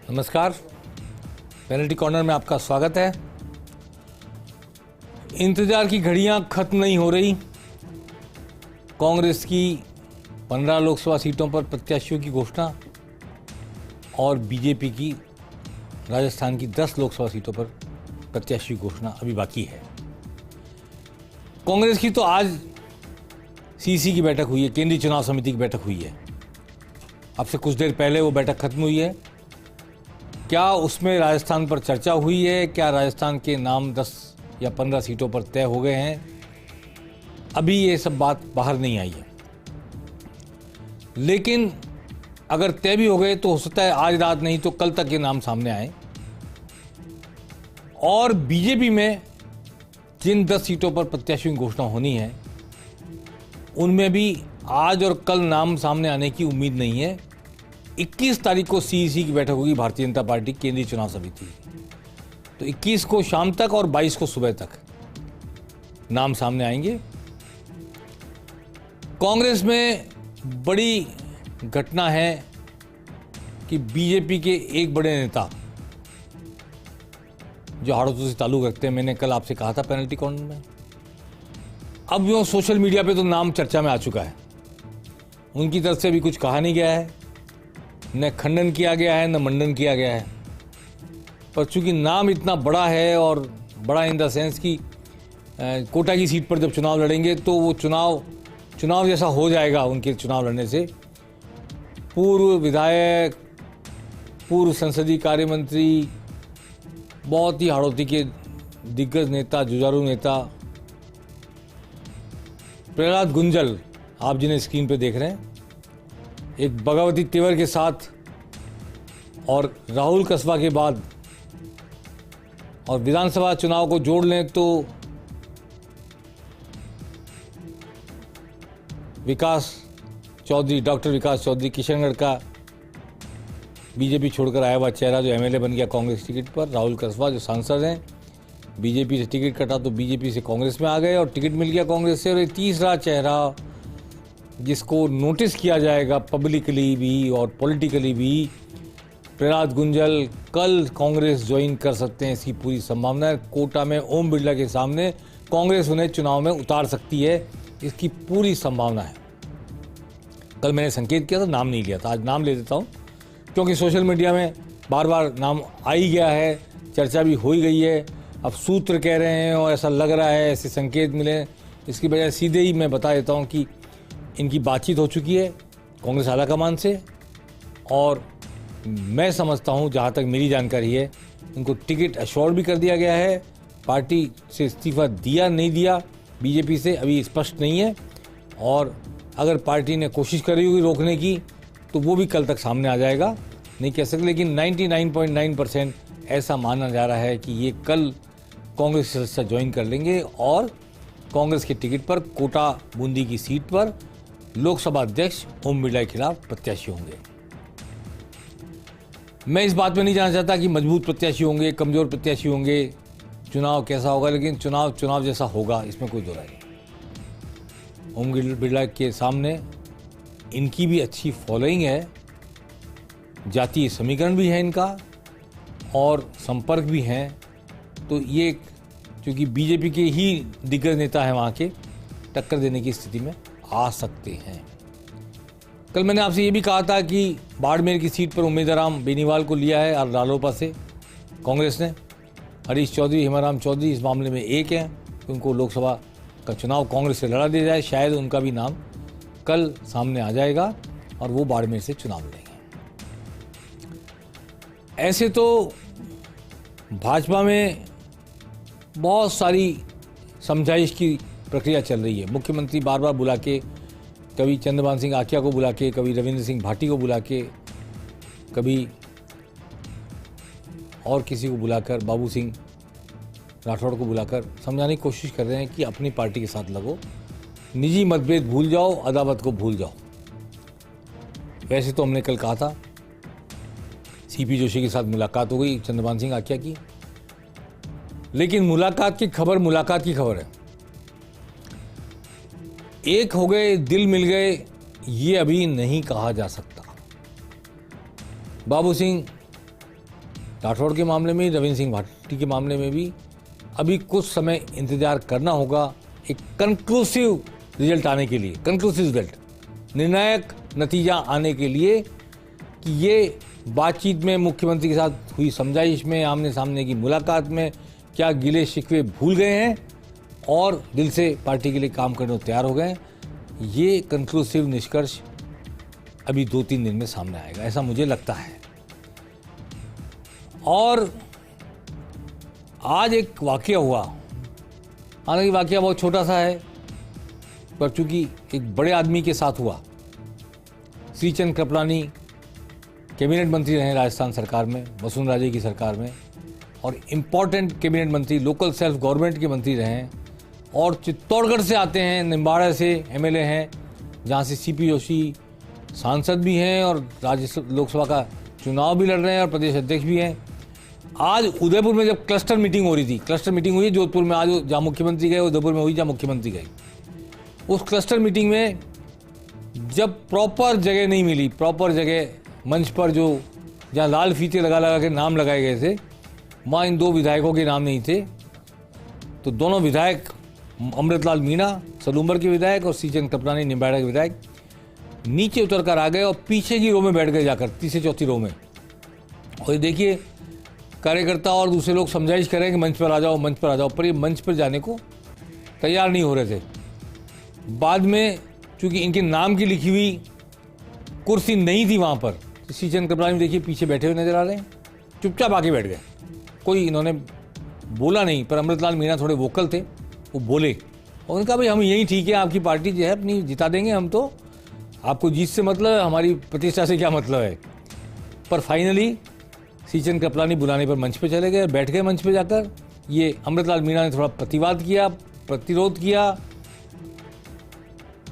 नमस्कार, penalty corner में आपका स्वागत है। इंतजार की घड़ियां खत्म नहीं हो रही। कांग्रेस की 15 लोकसभा सीटों पर प्रत्याशियों की घोषणा और बीजेपी की राजस्थान की 10 लोकसभा सीटों पर प्रत्याशियों की घोषणा अभी बाकी है। कांग्रेस की तो आज सीसी की बैठक हुई है, केंद्रीय चुनाव समिति की बैठक हुई है। अब से कुछ देर पहले वो बैठक खत्म हुई है। क्या उसमें राजस्थान पर चर्चा हुई है? क्या राजस्थान के नाम 10 या 15 सीटों पर तय हो गए हैं? अभी ये सब बात बाहर नहीं आई है, लेकिन अगर तय भी हो गए तो हो सकता है आज रात नहीं तो कल तक ये नाम सामने आए। और बीजेपी में जिन 10 सीटों पर प्रत्याशियों की घोषणा होनी है उनमें भी आज और कल नाम सामने आने की उम्मीद नहीं है। 21 तारीख को सीईसी की बैठक होगी, भारतीय जनता पार्टी केंद्रीय चुनाव समिति। तो 21 को शाम तक और 22 को सुबह तक नाम सामने आएंगे। कांग्रेस में बड़ी घटना है कि बीजेपी के एक बड़े नेता जो हाड़ों से ताल्लुक रखते हैं, मैंने कल आपसे कहा था पेनल्टी कॉर्नर में, अब वो सोशल मीडिया पे तो नाम चर्चा में आ चुका है। उनकी तरफ से भी कुछ कहा नहीं गया है, न खंडन किया गया है, न मंडन किया गया है। पर चूंकि नाम इतना बड़ा है, और बड़ा इन द सेंस कि कोटा की सीट पर जब चुनाव लड़ेंगे तो वो चुनाव जैसा हो जाएगा उनके चुनाव लड़ने से। पूर्व विधायक, पूर्व संसदीय कार्य मंत्री, बहुत ही हाड़ौती के दिग्गज नेता, जुझारू नेता प्रहलाद गुंजल, आप जिन्हें स्क्रीन पे देख रहे हैं, एक बगावती तेवर के साथ और राहुल कसबा के बाद और विधानसभा चुनाव को जोड़ लें तो डॉक्टर विकास चौधरी, किशनगढ़ का बीजेपी छोड़कर आया हुआ चेहरा जो एमएलए बन गया कांग्रेस टिकट पर। राहुल कसबा जो सांसद हैं, बीजेपी से टिकट कटा तो बीजेपी से कांग्रेस में आ गए और टिकट मिल गया कांग्रेस से। और एक तीसरा चेहरा जिसको नोटिस किया जाएगा पब्लिकली भी और पॉलिटिकली भी, प्रहलाद गुंजल कल कांग्रेस ज्वाइन कर सकते हैं, इसकी पूरी संभावना है। कोटा में ओम बिरला के सामने कांग्रेस उन्हें चुनाव में उतार सकती है, इसकी पूरी संभावना है। कल मैंने संकेत किया था, नाम नहीं लिया था, आज नाम ले देता हूँ क्योंकि सोशल मीडिया में बार बार नाम आ ही गया है, चर्चा भी हो ही गई है। अब सूत्र कह रहे हैं और ऐसा लग रहा है, ऐसे संकेत मिले, इसकी बजाय सीधे ही मैं बता देता हूँ कि इनकी बातचीत हो चुकी है कांग्रेस आलाकमान से। और मैं समझता हूँ, जहाँ तक मेरी जानकारी है, इनको टिकट अश्योर्ड भी कर दिया गया है। पार्टी से इस्तीफा दिया नहीं दिया बीजेपी से अभी स्पष्ट नहीं है, और अगर पार्टी ने कोशिश करी होगी रोकने की तो वो भी कल तक सामने आ जाएगा, नहीं कह सकते। लेकिन 99.9% ऐसा माना जा रहा है कि ये कल कांग्रेस सदस्य ज्वाइन कर लेंगे और कांग्रेस के टिकट पर कोटा बूंदी की सीट पर लोकसभा अध्यक्ष ओम बिरला के खिलाफ प्रत्याशी होंगे। मैं इस बात में नहीं जानना चाहता कि मजबूत प्रत्याशी होंगे, कमजोर प्रत्याशी होंगे, चुनाव कैसा होगा, लेकिन चुनाव जैसा होगा, इसमें कोई दो राय नहीं। ओम बिरला के सामने इनकी भी अच्छी फॉलोइंग है, जातीय समीकरण भी है इनका और संपर्क भी हैं। तो ये क्योंकि बीजेपी के ही दिग्गज नेता हैं वहाँ के, टक्कर देने की स्थिति में आ सकते हैं। कल मैंने आपसे ये भी कहा था कि बाड़मेर की सीट पर उम्मीदवार बेनीवाल को लिया है और रालोपा से कांग्रेस ने। हरीश चौधरी, हेमाराम चौधरी इस मामले में एक हैं, उनको लोकसभा का चुनाव कांग्रेस से लड़ा दिया जाए, शायद उनका भी नाम कल सामने आ जाएगा और वो बाड़मेर से चुनाव लड़ेंगे। ऐसे तो भाजपा में बहुत सारी समझाइश की प्रक्रिया चल रही है। मुख्यमंत्री बार बार बुला के, कभी चंद्रभान सिंह आकिया को बुला के, कभी रविंद्र सिंह भाटी को बुला के, कभी और किसी को बुलाकर, बाबू सिंह राठौड़ को बुलाकर समझाने की कोशिश कर रहे हैं कि अपनी पार्टी के साथ लगो, निजी मतभेद भूल जाओ, अदावत को भूल जाओ। वैसे तो हमने कल कहा था, सीपी जोशी के साथ मुलाकात हो गई चंद्रभान सिंह आकिया की, लेकिन मुलाकात की खबर है। एक हो गए, दिल मिल गए, ये अभी नहीं कहा जा सकता। बाबू सिंह राठौड़ के मामले में, रविंद्र सिंह भाटी के मामले में भी अभी कुछ समय इंतजार करना होगा एक कंक्लूसिव रिजल्ट आने के लिए, कंक्लूसिव रिजल्ट, निर्णायक नतीजा आने के लिए कि ये बातचीत में, मुख्यमंत्री के साथ हुई समझाइश में, आमने सामने की मुलाकात में क्या गिले शिकवे भूल गए हैं और दिल से पार्टी के लिए काम करने को तैयार हो गए हैं। ये कंक्लूसिव निष्कर्ष अभी 2-3 दिन में सामने आएगा, ऐसा मुझे लगता है। और आज एक वाकया हुआ, हालांकि वाकया बहुत छोटा सा है, पर चूंकि एक बड़े आदमी के साथ हुआ। श्रीचंद कृपलानी कैबिनेट मंत्री रहे राजस्थान सरकार में, वसुंधरा राजे की सरकार में, और इम्पोर्टेंट कैबिनेट मंत्री, लोकल सेल्फ गवर्नमेंट के मंत्री रहे हैं, और चित्तौड़गढ़ से आते हैं, निम्बाड़ा से एमएलए हैं, जहां से सीपी जोशी सांसद भी हैं और राज्य लोकसभा का चुनाव भी लड़ रहे हैं और प्रदेश अध्यक्ष भी हैं। आज उदयपुर में जब क्लस्टर मीटिंग हो रही थी, क्लस्टर मीटिंग हुई जोधपुर में, आज जहाँ मुख्यमंत्री गए, उदयपुर में हुई जहाँ मुख्यमंत्री गए। उस क्लस्टर मीटिंग में जब प्रॉपर जगह नहीं मिली, प्रॉपर जगह मंच पर जो जहाँ लाल फीते लगा लगा के नाम लगाए गए थे, वहाँ इन 2 विधायकों के नाम नहीं थे। तो दोनों विधायक, अमृतलाल मीणा सलूम्बर के विधायक और श्रीचंद कृपलानी निम्बाड़ा के विधायक, नीचे उतर कर आ गए और पीछे की रो में बैठ गए जाकर, 3-4 रो में। और ये देखिए, कार्यकर्ता और दूसरे लोग समझाइश करें कि मंच पर आ जाओ, मंच पर आ जाओ, पर ये मंच पर जाने को तैयार नहीं हो रहे थे। बाद में चूंकि इनके नाम की लिखी हुई कुर्सी नहीं थी वहाँ पर, तो श्रीचंद कृपलानी देखिए पीछे बैठे हुए नजर आ रहे हैं, चुपचाप आके बैठ गए, कोई इन्होंने बोला नहीं। पर अमृतलाल मीणा थोड़े वोकल थे, वो बोले और उन्होंने कहा भाई हम यही ठीक है, आपकी पार्टी जो है अपनी जिता देंगे हम, तो आपको जीत से मतलब है, हमारी प्रतिष्ठा से क्या मतलब है। पर फाइनली श्रीचंद कृपलानी बुलाने पर मंच पे चले गए, बैठ गए मंच पे जाकर। ये अमृतलाल मीणा ने थोड़ा प्रतिवाद किया, प्रतिरोध किया।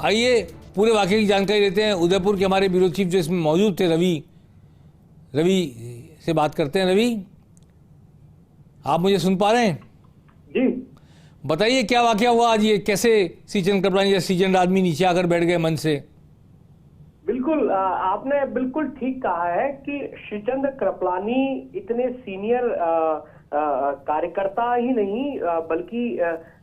आइए पूरे वाकये की जानकारी लेते हैं। उदयपुर के हमारे ब्यूरो चीफ जो इसमें मौजूद थे, रवि से बात करते हैं। रवि, आप मुझे सुन पा रहे हैं? जी बताइए क्या वाकया हुआ आज, ये कैसे श्रीचंद कृपलानी या सीजन आदमी नीचे आकर बैठ गए मंच से? बिल्कुल, आपने बिल्कुल ठीक कहा है कि श्रीचंद कृपलानी इतने सीनियर कार्यकर्ता ही नहीं बल्कि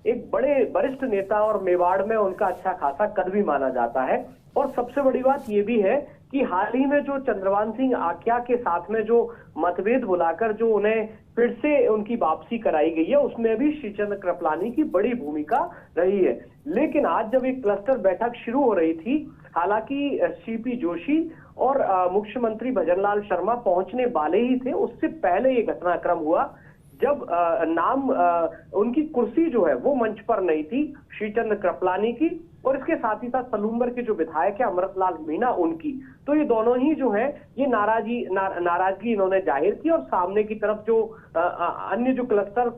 एक बड़े वरिष्ठ नेता और मेवाड़ में उनका अच्छा खासा कद भी माना जाता है। और सबसे बड़ी बात यह भी है कि हाल ही में जो चंद्रभान सिंह आख्या के साथ में जो मतभेद बुलाकर जो उन्हें फिर से उनकी वापसी कराई गई है, उसमें भी श्रीचंद कृपलानी की बड़ी भूमिका रही है। लेकिन आज जब एक क्लस्टर बैठक शुरू हो रही थी, हालांकि सीपी जोशी और मुख्यमंत्री भजनलाल शर्मा पहुंचने वाले ही थे, उससे पहले ये घटनाक्रम हुआ जब उनकी कुर्सी जो है वो मंच पर नहीं थी, श्रीचंद कृपलानी की, और इसके साथ ही साथ सलूम्बर के जो विधायक है अमृतलाल मीणा उनकी। तो ये दोनों ही जो है ये नाराजगी इन्होंने जाहिर की, और सामने की तरफ जो अन्य जो क्लस्टर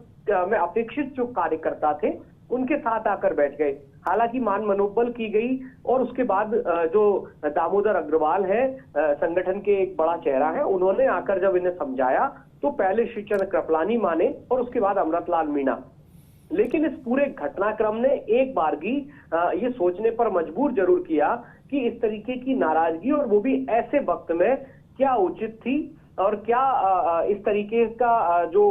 में अपेक्षित जो कार्यकर्ता थे उनके साथ आकर बैठ गए। हालांकि मान मनोबल की गई, और उसके बाद जो दामोदर अग्रवाल है, संगठन के एक बड़ा चेहरा है, उन्होंने आकर जब इन्हें समझाया तो पहले श्रीचंद कृपलानी माने और उसके बाद अमृतलाल मीणा। लेकिन इस पूरे घटनाक्रम ने एक बारगी ये सोचने पर मजबूर जरूर किया कि इस तरीके की नाराजगी, और वो भी ऐसे वक्त में, क्या उचित थी, और क्या इस तरीके का जो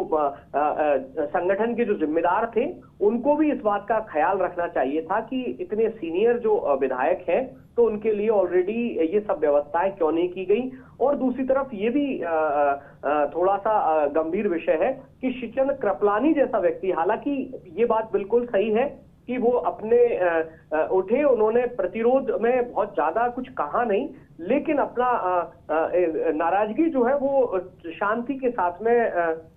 संगठन के जो जिम्मेदार थे उनको भी इस बात का ख्याल रखना चाहिए था कि इतने सीनियर जो विधायक हैं तो उनके लिए ऑलरेडी ये सब व्यवस्थाएं क्यों नहीं की गई। और दूसरी तरफ ये भी थोड़ा सा गंभीर विषय है कि श्रीचंद कृपलानी जैसा व्यक्ति, हालांकि ये बात बिल्कुल सही है कि वो अपने उठे, उन्होंने प्रतिरोध में बहुत ज्यादा कुछ कहा नहीं, लेकिन अपना नाराजगी जो है वो शांति के साथ में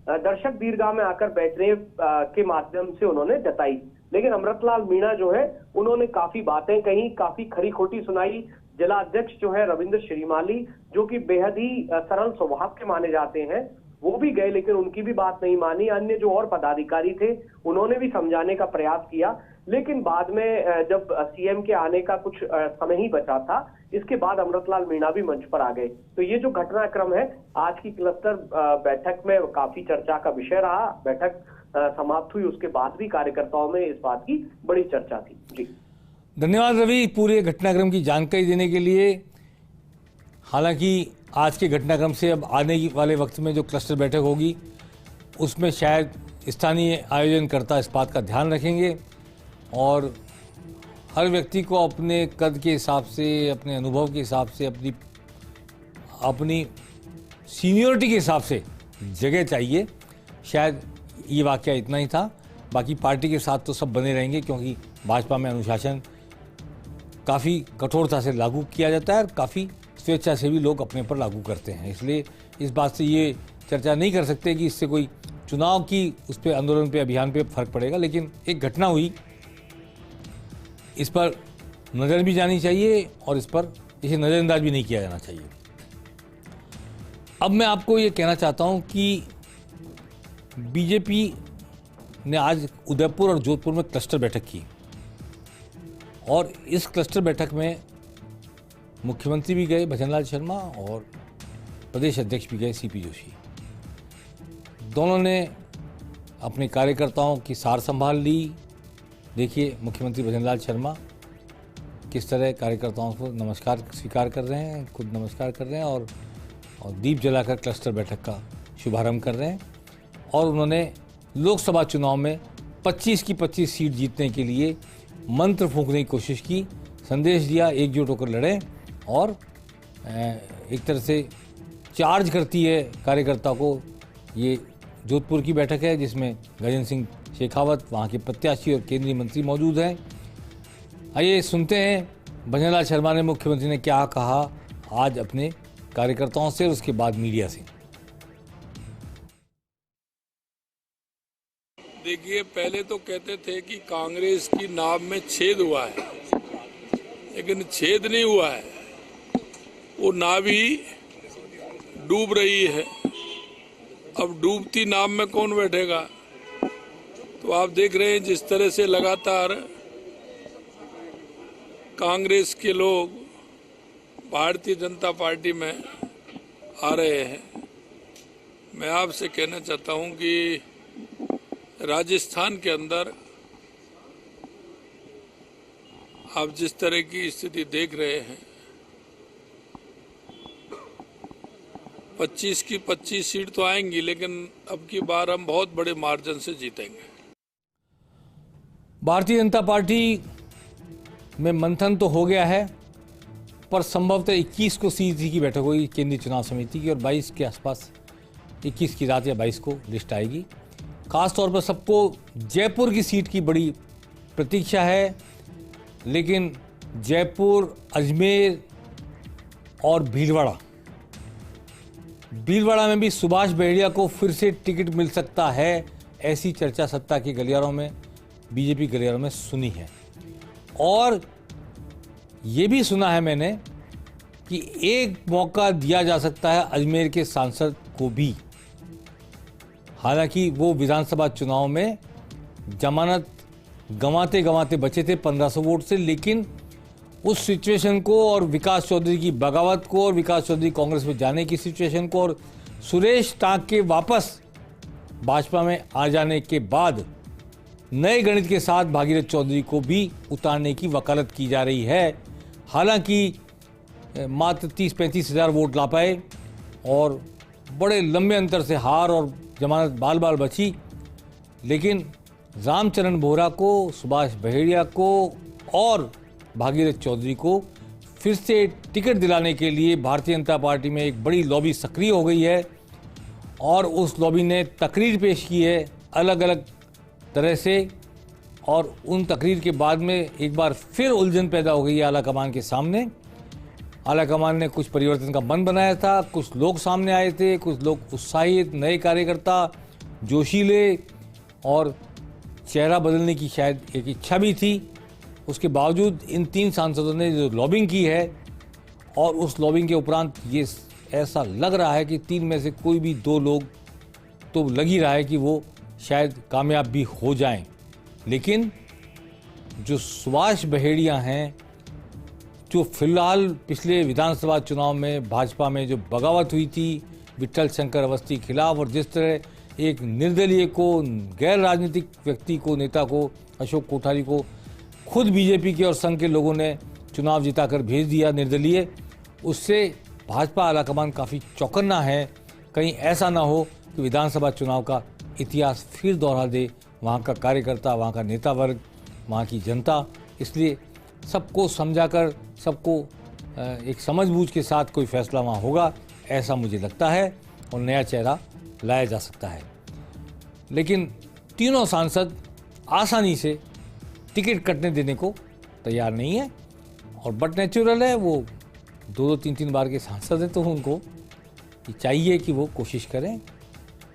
दर्शक दीर्घा में आकर बैठने के माध्यम से उन्होंने जताई। लेकिन अमृतलाल मीणा जो है उन्होंने काफी बातें कही, काफी खरी खोटी सुनाई। जिला अध्यक्ष जो है रविंद्र श्रीमाली, जो कि बेहद ही सरल स्वभाव के माने जाते हैं, वो भी गए, लेकिन उनकी भी बात नहीं मानी। अन्य जो और पदाधिकारी थे उन्होंने भी समझाने का प्रयास किया, लेकिन बाद में जब सीएम के आने का कुछ समय ही बचा था, इसके बाद अमृतलाल मीणा भी मंच पर आ गए। तो ये जो घटनाक्रम है आज की क्लस्टर बैठक में काफी चर्चा का विषय रहा। बैठक समाप्त हुई, उसके बाद भी कार्यकर्ताओं में इस बात की बड़ी चर्चा थी। जी धन्यवाद रवि, पूरे घटनाक्रम की जानकारी देने के लिए। हालांकि आज के घटनाक्रम से अब आने वाले वक्त में जो क्लस्टर बैठक होगी उसमें शायद स्थानीय आयोजनकर्ता इस बात का ध्यान रखेंगे और हर व्यक्ति को अपने कद के हिसाब से, अपने अनुभव के हिसाब से, अपनी सीनियरिटी के हिसाब से जगह चाहिए। शायद ये वाकया इतना ही था। बाकी पार्टी के साथ तो सब बने रहेंगे क्योंकि भाजपा में अनुशासन काफ़ी कठोरता से लागू किया जाता है और काफ़ी स्वेच्छा से भी लोग अपने पर लागू करते हैं। इसलिए इस बात से ये चर्चा नहीं कर सकते कि इससे कोई चुनाव की उस पर आंदोलन पे, अभियान पे फर्क पड़ेगा। लेकिन एक घटना हुई, इस पर नज़र भी जानी चाहिए और इस पर इसे नज़रअंदाज भी नहीं किया जाना चाहिए। अब मैं आपको ये कहना चाहता हूँ कि बीजेपी ने आज उदयपुर और जोधपुर में क्लस्टर बैठक की और इस क्लस्टर बैठक में मुख्यमंत्री भी गए भजनलाल शर्मा और प्रदेश अध्यक्ष भी गए सीपी जोशी। दोनों ने अपने कार्यकर्ताओं की सार संभाल ली। देखिए मुख्यमंत्री भजनलाल शर्मा किस तरह कार्यकर्ताओं को नमस्कार स्वीकार कर रहे हैं, खुद नमस्कार कर रहे हैं और दीप जलाकर क्लस्टर बैठक का शुभारंभ कर रहे हैं। और उन्होंने लोकसभा चुनाव में 25 की 25 सीट जीतने के लिए मंत्र फूंकने की कोशिश की, संदेश दिया एकजुट होकर लड़ें और एक तरह से चार्ज करती है कार्यकर्ता को। ये जोधपुर की बैठक है जिसमें गजेंद्र सिंह शेखावत वहाँ के प्रत्याशी और केंद्रीय मंत्री मौजूद हैं। आइए सुनते हैं भजनलाल शर्मा ने, मुख्यमंत्री ने क्या कहा आज अपने कार्यकर्ताओं से और उसके बाद मीडिया से। देखिए, पहले तो कहते थे कि कांग्रेस की नाव में छेद हुआ है, लेकिन छेद नहीं हुआ है, वो नाव ही डूब रही है। अब डूबती नाव में कौन बैठेगा? तो आप देख रहे हैं जिस तरह से लगातार कांग्रेस के लोग भारतीय जनता पार्टी में आ रहे हैं। मैं आपसे कहना चाहता हूं कि राजस्थान के अंदर आप जिस तरह की स्थिति देख रहे हैं, 25 की 25 सीट तो आएंगी, लेकिन अब की बार हम बहुत बड़े मार्जिन से जीतेंगे। भारतीय जनता पार्टी में मंथन तो हो गया है, पर संभवतः 21 को सीधी की बैठक होगी केंद्रीय चुनाव समिति की और 22 के आसपास, 21 की रात या 22 को लिस्ट आएगी। खास तौर पर सबको जयपुर की सीट की बड़ी प्रतीक्षा है, लेकिन जयपुर, अजमेर और भीलवाड़ा में भी सुभाष बहेड़िया को फिर से टिकट मिल सकता है, ऐसी चर्चा सत्ता के गलियारों में, बीजेपी गलियारों में सुनी है। और ये भी सुना है मैंने कि एक मौका दिया जा सकता है अजमेर के सांसद को भी। हालांकि वो विधानसभा चुनाव में जमानत गंवाते गंवाते बचे थे 1500 वोट से, लेकिन उस सिचुएशन को और विकास चौधरी की बगावत को और विकास चौधरी कांग्रेस में जाने की सिचुएशन को और सुरेश टांक के वापस भाजपा में आ जाने के बाद नए गणित के साथ भागीरथ चौधरी को भी उतारने की वकालत की जा रही है। हालांकि मात्र 30-35 हज़ार वोट ला पाए और बड़े लंबे अंतर से हार और जमानत बाल बाल बची, लेकिन रामचरण बोहरा को, सुभाष बहेड़िया को और भागीरथ चौधरी को फिर से टिकट दिलाने के लिए भारतीय जनता पार्टी में एक बड़ी लॉबी सक्रिय हो गई है और उस लॉबी ने तकरीर पेश की है अलग अलग तरह से। और उन तकरीर के बाद में एक बार फिर उलझन पैदा हो गई है आला कमान के सामने। आला कमान ने कुछ परिवर्तन का मन बनाया था, कुछ लोग सामने आए थे, कुछ लोग उत्साहित नए कार्यकर्ता, जोशीले और चेहरा बदलने की शायद एक इच्छा भी थी। उसके बावजूद इन 3 सांसदों ने जो लॉबिंग की है और उस लॉबिंग के उपरांत ये ऐसा लग रहा है कि 3 में से कोई भी 2 लोग तो लग ही रहा है कि वो शायद कामयाब भी हो जाएं। लेकिन जो सुभाष बहेड़िया हैं, जो फिलहाल पिछले विधानसभा चुनाव में भाजपा में जो बगावत हुई थी विट्ठल शंकर अवस्थी के खिलाफ और जिस तरह एक निर्दलीय को, गैर राजनीतिक व्यक्ति को, नेता को, अशोक कोठारी को खुद बीजेपी के और संघ के लोगों ने चुनाव जिताकर भेज दिया निर्दलीय, उससे भाजपा आलाकमान काफ़ी चौकन्ना है, कहीं ऐसा ना हो कि विधानसभा चुनाव का इतिहास फिर दोहरा दे वहाँ का कार्यकर्ता, वहाँ का नेता वर्ग, वहाँ की जनता। इसलिए सबको समझाकर, सबको एक समझबूझ के साथ कोई फैसला वहाँ होगा, ऐसा मुझे लगता है, और नया चेहरा लाया जा सकता है। लेकिन तीनों सांसद आसानी से टिकट कटने देने को तैयार नहीं है, और बट नेचुरल है, वो 2-3 बार के सांसद हैं, तो उनको चाहिए कि वो कोशिश करें।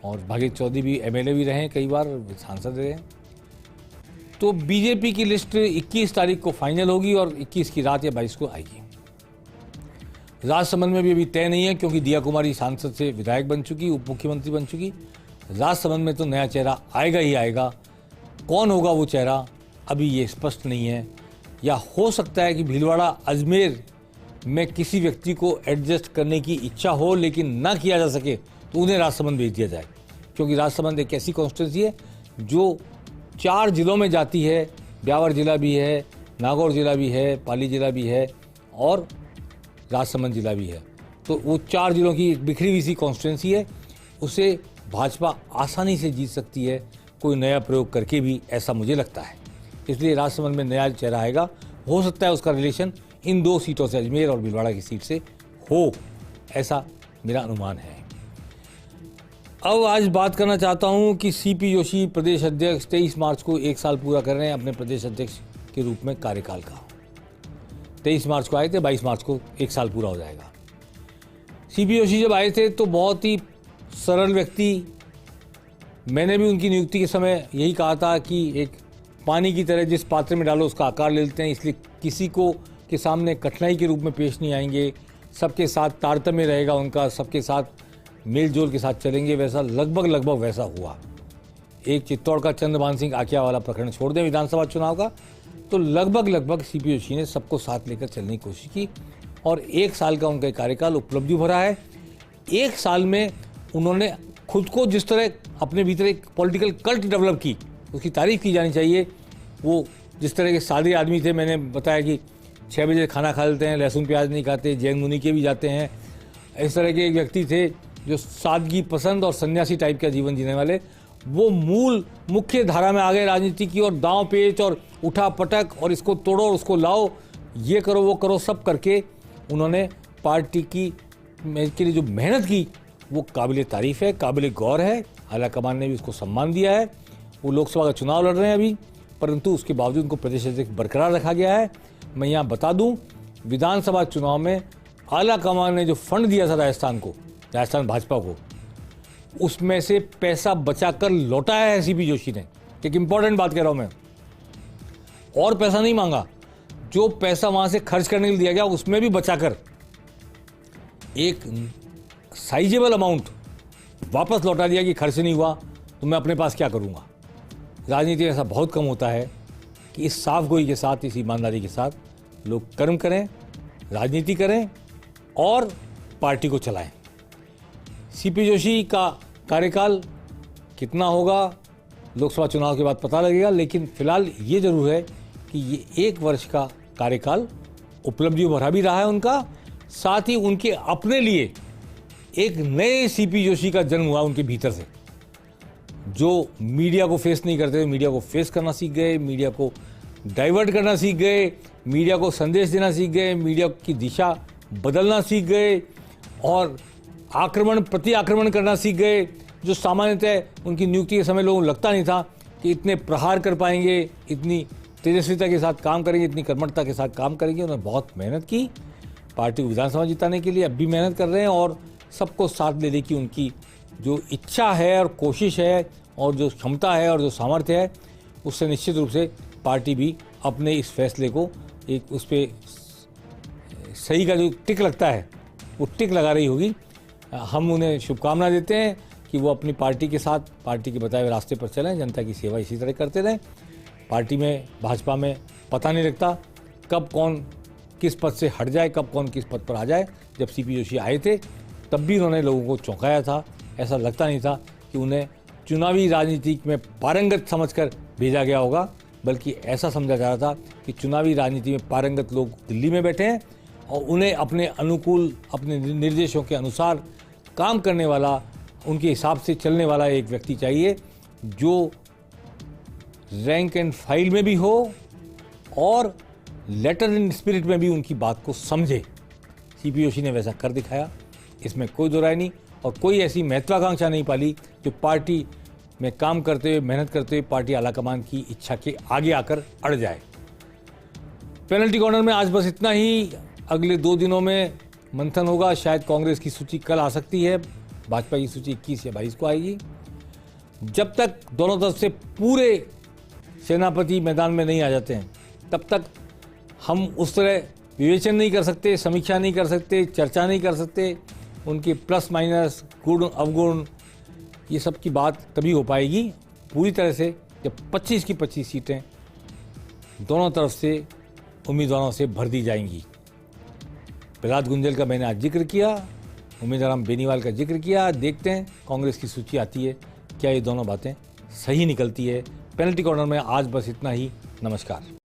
और भागीरथ चौधरी भी एमएलए भी रहे, कई बार सांसद रहे। तो बीजेपी की लिस्ट 21 तारीख को फाइनल होगी और 21 की रात या 22 को आएगी। राजसमंद में भी अभी तय नहीं है, क्योंकि दिया कुमारी सांसद से विधायक बन चुकी, उप मुख्यमंत्री बन चुकी। राजसमंद में तो नया चेहरा आएगा ही आएगा। कौन होगा वो चेहरा, अभी ये स्पष्ट नहीं है। या हो सकता है कि भीलवाड़ा अजमेर में किसी व्यक्ति को एडजस्ट करने की इच्छा हो, लेकिन ना किया जा सके तो उन्हें राजसमंद भेज दिया जाए, क्योंकि राजसमंद एक ऐसी कॉन्स्टिट्यूंसी है जो 4 जिलों में जाती है। ब्यावर जिला भी है, नागौर जिला भी है, पाली जिला भी है और राजसमंद जिला भी है। तो वो 4 जिलों की बिखरी हुई सी कॉन्स्टिट्यूंसी है, उसे भाजपा आसानी से जीत सकती है, कोई नया प्रयोग करके भी, ऐसा मुझे लगता है। इसलिए राजसमंद में नया चेहरा आएगा। हो सकता है उसका रिलेशन इन 2 सीटों से, अजमेर और भीलवाड़ा की सीट से हो, ऐसा मेरा अनुमान है। अब आज बात करना चाहता हूं कि सीपी जोशी प्रदेश अध्यक्ष 23 मार्च को 1 साल पूरा कर रहे हैं अपने प्रदेश अध्यक्ष के रूप में कार्यकाल का। 23 मार्च को आए थे, 22 मार्च को 1 साल पूरा हो जाएगा। सीपी जोशी जब आए थे तो बहुत ही सरल व्यक्ति, मैंने भी उनकी नियुक्ति के समय यही कहा था कि एक पानी की तरह जिस पात्र में डालो उसका आकार ले लेते हैं, इसलिए किसी को के सामने कठिनाई के रूप में पेश नहीं आएंगे, सबके साथ तारतम्य रहेगा उनका, सबके साथ मेल जोल के साथ चलेंगे। वैसा लगभग वैसा हुआ। एक चित्तौड़ का चंद्रभान सिंह आकिया वाला प्रकरण छोड़ दें विधानसभा चुनाव का, तो लगभग सीपी जोशी ने सबको साथ लेकर चलने की कोशिश की, और 1 साल का उनका कार्यकाल उपलब्धि भरा है। 1 साल में उन्होंने खुद को जिस तरह अपने भीतर एक पॉलिटिकल कल्ट डेवलप की, उसकी तारीफ की जानी चाहिए। वो जिस तरह के सादे आदमी थे, मैंने बताया कि 6 बजे खाना खा लेते हैं, लहसुन प्याज नहीं खाते, जैन मुनि के भी जाते हैं, इस तरह के एक व्यक्ति थे जो सादगी पसंद और सन्यासी टाइप का जीवन जीने वाले। वो मुख्य धारा में आ गए राजनीति की, और दांव पेच और उठा पटक और इसको तोड़ो और उसको लाओ, ये करो वो करो, सब करके उन्होंने पार्टी की के लिए जो मेहनत की वो काबिल तारीफ है, काबिल गौर है। आलाकमान ने भी उसको सम्मान दिया है। वो लोकसभा का चुनाव लड़ रहे हैं अभी, परंतु उसके बावजूद उनको प्रदेश अध्यक्ष बरकरार रखा गया है। मैं यहाँ बता दूं, विधानसभा चुनाव में आलाकमान ने जो फंड दिया था राजस्थान भाजपा को, उसमें से पैसा बचाकर लौटाया है सीपी जोशी ने। एक इंपॉर्टेंट बात कह रहा हूं मैं, और पैसा नहीं मांगा, जो पैसा वहां से खर्च करने के लिए दिया गया उसमें भी बचाकर एक साइजेबल अमाउंट वापस लौटा दिया कि खर्च नहीं हुआ तो मैं अपने पास क्या करूंगा। राजनीति में ऐसा बहुत कम होता है कि इस साफ गोई के साथ, इस ईमानदारी के साथ लोग कर्म करें, राजनीति करें और पार्टी को चलाएं। सीपी जोशी का कार्यकाल कितना होगा लोकसभा चुनाव के बाद पता लगेगा, लेकिन फिलहाल ये जरूर है कि ये 1 वर्ष का कार्यकाल उपलब्धियों भरा भी रहा है उनका, साथ ही उनके अपने लिए एक नए सीपी जोशी का जन्म हुआ उनके भीतर से, जो मीडिया को फेस नहीं करते, मीडिया को फेस करना सीख गए, मीडिया को डाइवर्ट करना सीख गए, मीडिया को संदेश देना सीख गए, मीडिया की दिशा बदलना सीख गए और प्रति आक्रमण करना सीख गए, जो सामान्यतः उनकी नियुक्ति के समय लोगों को लगता नहीं था कि इतने प्रहार कर पाएंगे, इतनी तेजस्विता के साथ काम करेंगे, इतनी कर्मठता के साथ काम करेंगे। उन्होंने बहुत मेहनत की पार्टी को विधानसभा जिताने के लिए, अब भी मेहनत कर रहे हैं और सबको साथ लेने की उनकी जो इच्छा है और कोशिश है और जो क्षमता है और जो सामर्थ्य है, उससे निश्चित रूप से पार्टी भी अपने इस फैसले को एक उस पर सही का जो टिक लगता है वो टिक लगा रही होगी। हम उन्हें शुभकामना देते हैं कि वो अपनी पार्टी के साथ, पार्टी के बताए हुए रास्ते पर चलें, जनता की सेवा इसी तरह करते रहें। पार्टी में, भाजपा में पता नहीं लगता कब कौन किस पद से हट जाए, कब कौन किस पद पर आ जाए। जब सीपी जोशी आए थे तब भी उन्होंने लोगों को चौंकाया था, ऐसा लगता नहीं था कि उन्हें चुनावी राजनीति में पारंगत समझकर भेजा गया होगा, बल्कि ऐसा समझा जा रहा था कि चुनावी राजनीति में पारंगत लोग दिल्ली में बैठे हैं और उन्हें अपने अनुकूल, अपने निर्देशों के अनुसार काम करने वाला, उनके हिसाब से चलने वाला एक व्यक्ति चाहिए जो रैंक एंड फाइल में भी हो और लेटर इन स्पिरिट में भी उनकी बात को समझे। सीपी जोशी ने वैसा कर दिखाया, इसमें कोई दो राय नहीं। और कोई ऐसी महत्वाकांक्षा नहीं पाली जो पार्टी में काम करते हुए, मेहनत करते हुए पार्टी आलाकमान की इच्छा के आगे आकर अड़ जाए। पेनल्टी कॉर्नर में आज बस इतना ही। अगले 2 दिनों में मंथन होगा, शायद कांग्रेस की सूची कल आ सकती है, भाजपा की सूची 21 या 22 को आएगी। जब तक दोनों तरफ से पूरे सेनापति मैदान में नहीं आ जाते हैं, तब तक हम उस तरह विवेचन नहीं कर सकते, समीक्षा नहीं कर सकते, चर्चा नहीं कर सकते। उनके प्लस माइनस, गुण अवगुण, ये सब की बात तभी हो पाएगी पूरी तरह से जब 25 की 25 सीटें दोनों तरफ से उम्मीदवारों से भर दी जाएंगी। प्रहलाद गुंजल का मैंने आज जिक्र किया, उम्मीदवार बेनीवाल का जिक्र किया। देखते हैं कांग्रेस की सूची आती है, क्या ये दोनों बातें सही निकलती है। पेनल्टी कॉर्नर में आज बस इतना ही। नमस्कार।